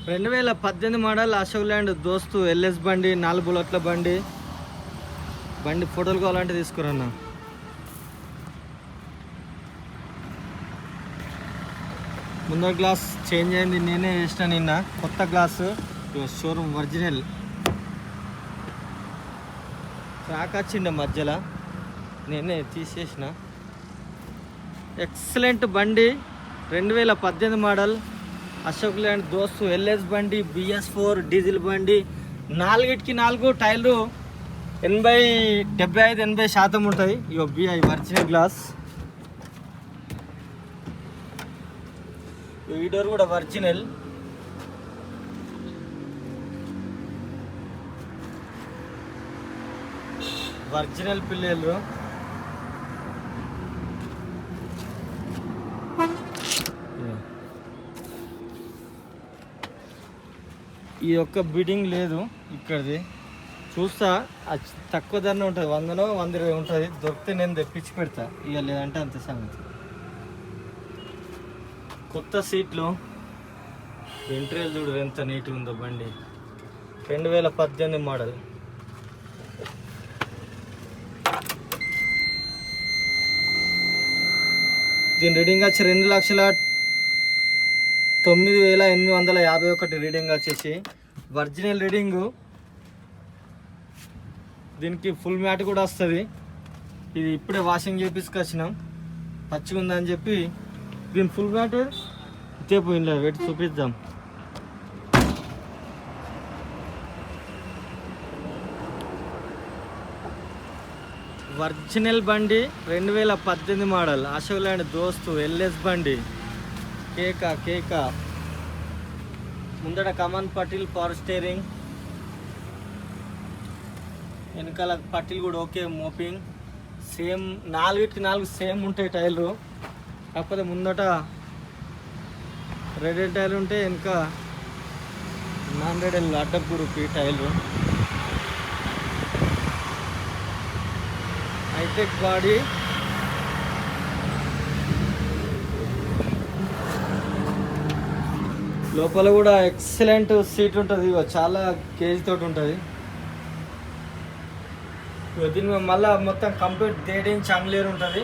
2018 model Ashok land దోస్తు LS బండి 4 బుల్లెట్ల బండి ఫోటోలు కావాలంటే తీసుకురన్నా. ముందర గ్లాస్ చేంజ్ అయింది, నేనే వేసిన నిన్న. కొత్త గ్లాసు షోరూమ్ ఒరిజినల్. క్రాక్ వచ్చిండే మధ్యలో, నేనే తీసేసిన. ఎక్సలెంట్ బండి, 2018 మోడల్ అశోక్ ల్యాండ్ దోస్తు ఎల్ఎస్ బండి, BS4 డీజిల్ బండి. 4 టైర్లు 75-80% ఉంటాయి. ఇగో BI ఒరిజినల్ గ్లాస్. ఈ డోర్ కూడా ఒరిజినల్. పిల్లలు. ఈ యొక్క బిడింగ్ లేదు ఇక్కడిది. చూస్తా, తక్కువ ధరనే ఉంటుంది, 100-120 ఉంటుంది. దొరికితే నేను తెప్పించి పెడతా, ఇక లేదంటే అంత సంగతి. కొత్త సీట్లు, ఇంటీరియర్ చూడు ఎంత నీట్గా ఉందో బండి. 2018 మోడల్. దీని రీడింగ్ వచ్చి 2,09,851 రీడింగ్ వచ్చేసి ఒరిజినల్ రీడింగు. దీనికి ఫుల్ మ్యాట్ కూడా వస్తుంది. ఇది ఇప్పుడే వాషింగ్ చేపించుకొచ్చినాం, పచ్చిగా ఉందని చెప్పి. దీని ఫుల్ మ్యాట్ ఇతే పోయింది, పెట్టి చూపిద్దాం. ఒరిజినల్ బండి, 2018 మోడల్ అశోక్ ల్యాండ్ దోస్తు ఎల్ఎస్ బండి. కేకా ముందట కమాన్ పట్టీలు, పవర్ స్టీరింగ్. వెనకాల పట్టీలు కూడా ఓకే, మోపింగ్ సేమ్. 4 సేమ్ ఉంటాయి టైర్లు, కాకపోతే ముందట రెడ్ టైర్లు ఉంటాయి, వెనక నాన్ రెడ్ అడ్డపు గ్రూప్ ఈ టైర్లు. High tech body. లోపల కూడా ఎక్సలెంట్ సీట్ ఉంటుంది, చాలా కేజీ తోటి ఉంటుంది. దీని మళ్ళీ మొత్తం కంప్లీట్ 3 ఇంచ్ అంగ్లేర్ ఉంటుంది.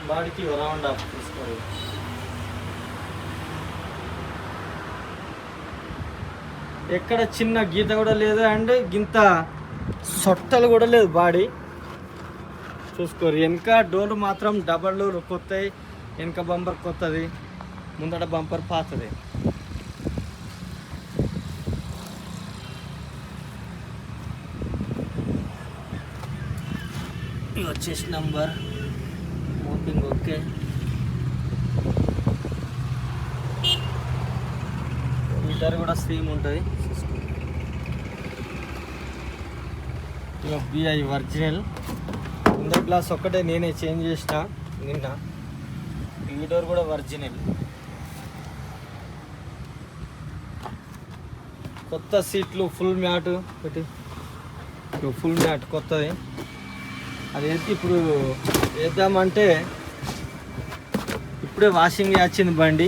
బాడీకి రౌండ్ ఆఫ్ తీసుకోవాలి. ఎక్కడ చిన్న గీత కూడా లేదు, అండ్ గింత సొట్టలు కూడా లేదు బాడీ. చూసుకోరు. వెనక డోర్ మాత్రం డబల్ డోర్ కొత్తవి, వెనక బంపర్ కొత్తది, ముందట బంపర్ పాతది. ఇది వచ్చేసి నంబర్, మోపింగ్ ఓకే. మీటర్ కూడా సేమ్ ఉంటుంది. ఇక BI ఒరిజినల్. ముందర గ్లాస్ ఒక్కటే నేనే చేంజ్ చేసిన నిన్న. ఈ డోర్ కూడా ఒరిజినల్. కొత్త సీట్లు, ఫుల్ మ్యాట్ పెట్టి, ఫుల్ మ్యాట్ కొత్తది. అది ఇప్పుడు వేద్దామంటే ఇప్పుడే వాషింగ్ వచ్చింది బండి,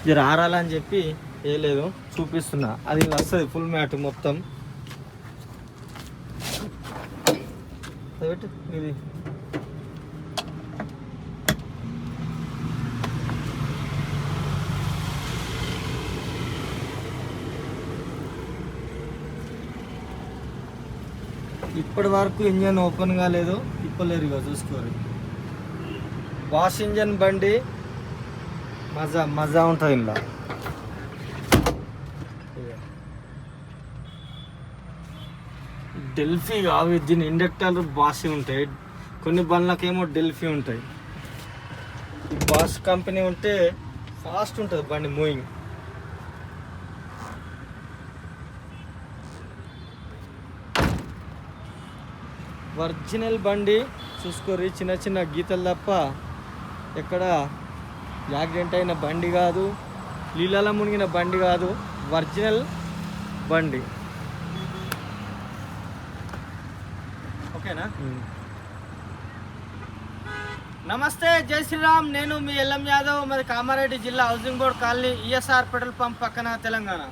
జర ఆరాలని చెప్పి వేయలేదు, చూపిస్తున్నా. అది వస్తుంది ఫుల్ మ్యాట్ మొత్తం. ఇది ఇప్పటి వరకు ఇంజన్ ఓపెన్ కాలేదు, తిప్పలేరు. ఇక చూసుకోరు. వాష్ ఇంజన్ బండి, మజా ఉంటుంది ఇలా. డెల్ఫీ కావు, దీని ఇండక్టర్లు బాష్ ఉంటాయి. కొన్ని బండ్లకేమో డెల్ఫీ ఉంటాయి. ఈ బాష్ కంపెనీ ఉంటే ఫాస్ట్ ఉంటుంది బండి మూవింగ్. ఒరిజినల్ బండి చూసుకోరి. చిన్న గీతలు తప్ప ఎక్కడ యాక్సిడెంట్ అయిన బండి కాదు, నీళ్ళలో మునిగిన బండి కాదు, ఒరిజినల్ బండి. ఓకేనా? నమస్తే, జై శ్రీరామ్. నేను మీ ఎల్ఎం యాదవ్, మరి కామారెడ్డి జిల్లా housing board colony, ESR petrol pump పక్కన, తెలంగాణ.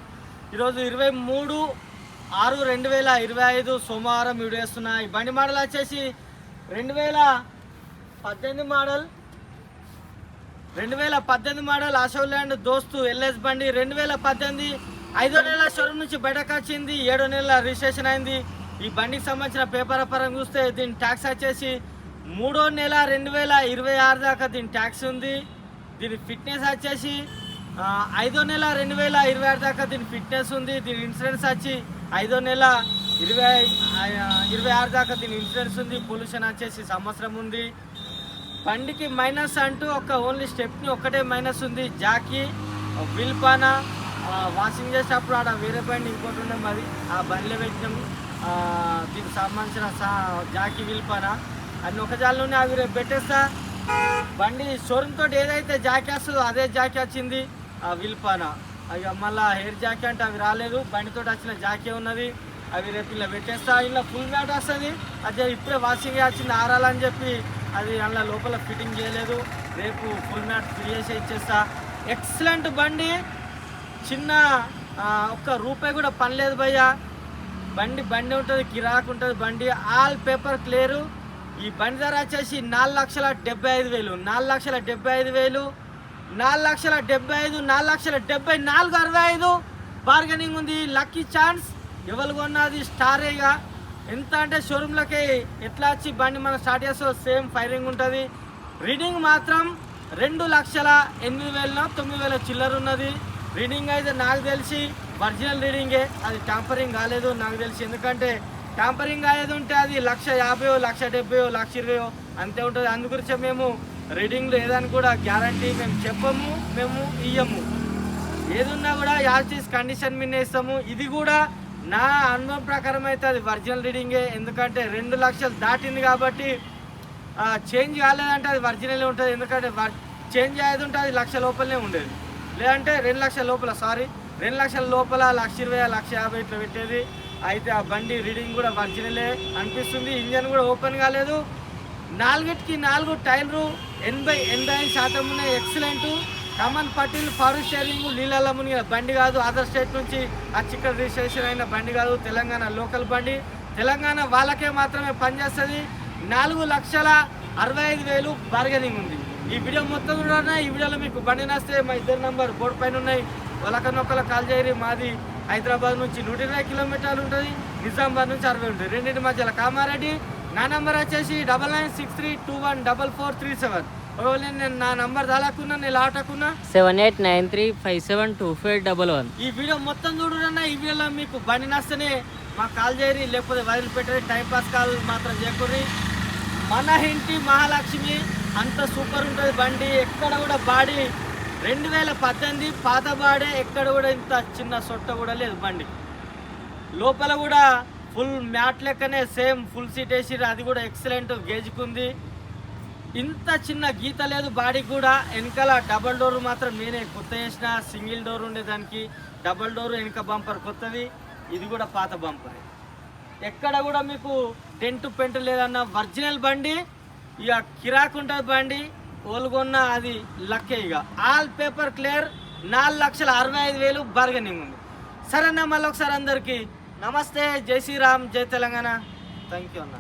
ఈరోజు 23/6/2025 సోమవారం వీడియో వేస్తున్నా. ఈ బండి మోడల్ వచ్చేసి 2018 మోడల్ 2018 మోడల్ అశోక్ దోస్తు ఎల్ఎస్ బండి 2018 5వ నెల షోరూమ్ నుంచి బయటకు వచ్చింది. 7వ నెల రిజిస్ట్రేషన్ అయింది. ఈ బండికి సంబంధించిన పేపర్ పరంగా చూస్తే దీని ట్యాక్స్ వచ్చేసి 3వ నెల 2026 దాకా దీని ట్యాక్స్ ఉంది. దీని ఫిట్నెస్ వచ్చేసి 5వ నెల 2026 దాకా దీని ఫిట్నెస్ ఉంది. దీని ఇన్సూరెన్స్ వచ్చి 5వ నెల 2026 దాకా దీని ఇన్సూరెన్స్ ఉంది. పొల్యూషన్ వచ్చేసి సంవత్సరం ఉంది. బండికి మైనస్ అంటూ ఓన్లీ స్టెప్ని ఒక్కటే మైనస్ ఉంది. జాకీ విల్పాన వాషింగ్ చేసేటప్పుడు ఆడ వేరే బండి ఇంకోటి ఉన్నాం, అది ఆ బండిలో పెట్టినాము. దీనికి సంబంధించిన జాకీ విల్పాన అన్ని ఒక జాలలోనే అవి రేపు పెట్టేస్తా. బండి షోరూమ్ తోటి ఏదైతే జాకీ వస్తుందో అదే జాకీ వచ్చింది. ఆ విల్పాన అవి మళ్ళీ హెయిర్ జాకీ అంటే అవి రాలేదు, బండితో వచ్చిన జాకీ ఉన్నది. అవి రేపు ఇలా పెట్టేస్తా. ఇలా ఫుల్ మ్యాట్ వస్తుంది. అదే ఇప్పుడే వాషింగ్ వచ్చింది ఆరాలని చెప్పి అది అందులో లోపల ఫిట్టింగ్ చేయలేదు. రేపు ఫుల్ మ్యాట్ ఫిల్ చేసి ఇచ్చేస్తా. ఎక్సలెంట్ బండి, చిన్న ఒక్క రూపాయి కూడా పని లేదు భయ్యా. బండి ఉంటుంది, కిరాకు ఉంటుంది బండి. All paper clear. ఈ బండి ధర వచ్చేసి 4,75,000 4,75,000 4,75,000 4,74,65 బార్గెనింగ్ ఉంది. Lucky chance. ఎవరు కొన్నది స్టారేగా. ఎంత అంటే షోరూమ్లకి ఎట్లా వచ్చి బండి మనం స్టార్ట్ చేస్తే సేమ్ ఫైరింగ్ ఉంటుంది. రీడింగ్ మాత్రం 2,08,000 9,000 చిల్లర ఉన్నది. రీడింగ్ అయితే నాకు తెలిసి ఒరిజినల్ రీడింగే, అది ట్యాంపరింగ్ కాలేదు నాకు తెలిసి. ఎందుకంటే ట్యాంపరింగ్ అయ్యేది ఉంటే అది 1,50,000 1,70,000 1,20,000 అంతే ఉంటుంది. అందుగురించే మేము రీడింగ్లో ఏదని కూడా గ్యారంటీ మేము చెప్పము, మేము ఇయ్యము. ఏదున్నా కూడా యాజ్ కండిషన్ మీద ఇస్తాము. ఇది కూడా నా అనుభవం ప్రకారం అయితే అది ఒరిజినల్ రీడింగే. ఎందుకంటే 2 లక్షలు దాటింది కాబట్టి చేంజ్ కాలేదంటే అది ఒరిజినలే ఉంటుంది. ఎందుకంటే చేంజ్ అయ్యేది ఉంటే అది 1,00,000 లోపలనే ఉండేది, లేదంటే 2 లక్షల లోపల 2 లక్షల లోపల 1,20,000 1,50,000 ఇట్లా పెట్టేది. అయితే ఆ బండి రీడింగ్ కూడా ఒరిజినలే అనిపిస్తుంది. ఇంజన్ కూడా ఓపెన్ కాలేదు. 4కి 4 టైర్లు 80% ఉన్నాయి. ఎక్సలెంట్. కామన్ పట్టిల్ ఫారెస్ట్ స్టీరింగ్ నీళ్ళల్లో మునిగిన బండి కాదు. అదర్ స్టేట్ నుంచి వచ్చి ఇక్కడ రిజిస్ట్రేషన్ అయిన బండి కాదు. తెలంగాణ లోకల్ బండి. తెలంగాణ వాళ్ళకే మాత్రమే పనిచేస్తుంది. 4,65,000 బార్గెనింగ్ ఉంది. ఈ వీడియో మొత్తం కూడా ఈ వీడియోలో మీకు బండి నస్తే మా ఇద్దరు నంబర్ బోర్డు పైన ఉన్నాయి. ఒకరినొకరు కాల్ చేయరు. మాది హైదరాబాద్ నుంచి 120 కిలోమీటర్లు ఉంటుంది, నిజామాబాద్ నుంచి 60 ఉంటుంది. రెండింటి మధ్యలో కామారెడ్డి. నా నెంబర్ వచ్చేసి 9963214437. నేను నా నంబర్ దాలాకున్నా, నేను లాటకున్నా 7893572511. ఈ వీడియో మొత్తం చూడరన్నా. ఈ వీడియోలో మీకు బండి నస్తేనే మాకు కాల్ చేయరు, లేకపోతే వదిలిపెట్టరు. టైంపాస్ కాల్ మాత్రం చేయకూడదు. మన ఇంటి మహాలక్ష్మి అంత సూపర్ ఉంటుంది బండి. ఎక్కడ కూడా బాడీ 2018 పాత బాడే, ఎక్కడ కూడా ఇంత చిన్న సొట్ట కూడా లేదు బండి. లోపల కూడా ఫుల్ మ్యాట్ లెక్కనే సేమ్ ఫుల్ సీట్ వేసిరు. అది కూడా ఎక్సలెంట్ గేజ్కుంది. ఇంత చిన్న గీత లేదు బాడీకి కూడా. వెనకాల డబల్ డోర్ మాత్రం నేనే కొత్త వేసిన. సింగిల్ డోర్ ఉండేదానికి డబల్ డోర్ వెనక బంపర్ కొత్తది. ఇది కూడా పాత బంపర్. ఎక్కడ కూడా మీకు డెంటు పెంటు లేదన్న ఒరిజినల్ బండి. ఇక కిరాకు ఉంటుంది బండి. ఓల్గొన్న అది లక్కే. ఇక ఆల్ పేపర్ క్లియర్. 4,65,000 బార్గెనింగ్ ఉంది. సరేనా, మళ్ళీ ఒకసారి అందరికీ నమస్తే, జై శ్రీరామ్, జై తెలంగాణ. థ్యాంక్ యూ అన్న.